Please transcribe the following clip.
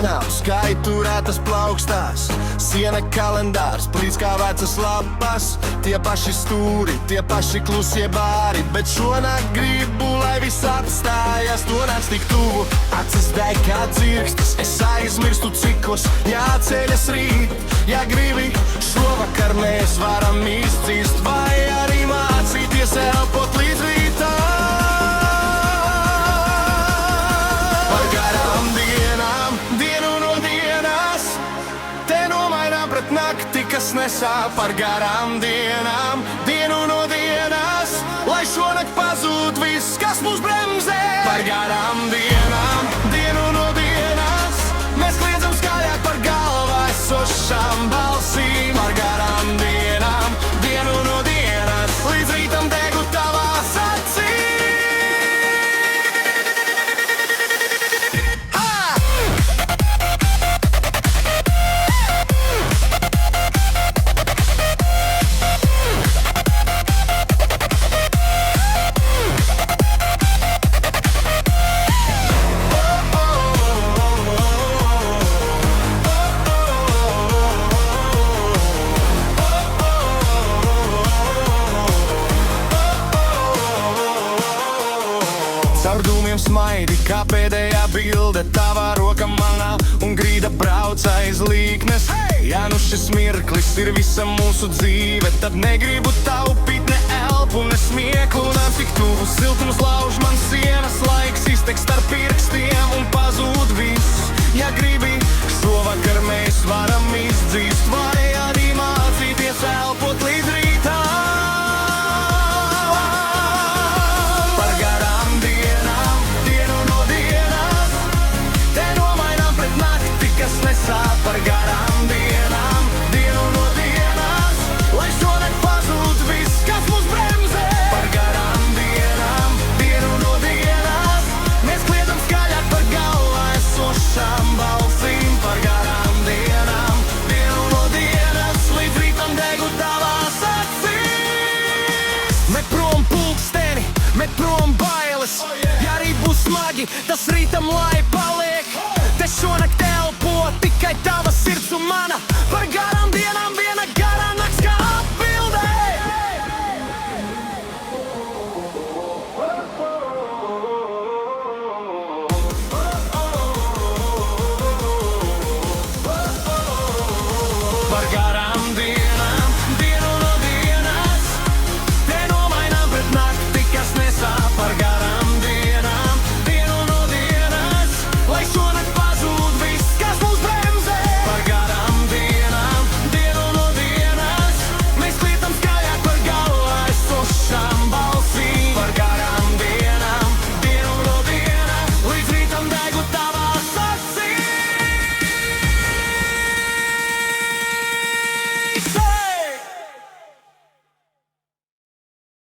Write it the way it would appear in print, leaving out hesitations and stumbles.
nav skaiturētas plaukstās. Siena kalendārs, plīts kā vecas lapas. Tie paši stūri, tie paši klusie bāri. Bet šonakt gribu, lai viss apstājas. To nāc tik tuvu, acis deg kā dzirkstas. Es aizmirstu ciklus, jāceļas rīt. Ja gribi, šovakar mēs varam izdzist. Vai arī mācīties elpot līdz rītam. Par garām dienām, dienu no dienās, te nomainām pret nakti, kas nesāp. Par garām dienām, dienu no dienās, lai šonakt pazūd viss, kas mūs bremzē. Par garām dienām, dienu no dienās, mēs kliedzam skaļāk par galvā esošām balsīm. Par garām dienām, dienu no dienās, līdz rītam degu tavās acīs. Caur dūmiem smaidi, kā pēdējā bilde. Tavā roka manā un grīda brauc aiz līknes. Ja nu šis mirklis ir visa mūsu dzīve, tad negribu taupīt ne elpu, ne smieklu. Nāc tik tuvu, siltums lauž man sienas. Laiks iztek starp pirkstiem un pazūd viss. Ja gribi, šovakar mēs varam izdzīst. Vai arī mācīties elpot līdz rītam. Par garām dienām, dienu no dienās, lai šonakt pazūd viss, kas mūs bremzē. Par garām dienām, dienu no dienās, mēs kliedzam skaļāk par galvā esošām balsīm. Par garām dienām, dienu no dienas, līdz rītam degu tavās acīs. Met prom pulksteni, met prom bailes. Ja arī būs smagi, tas rītam lai paliek. Te šonakt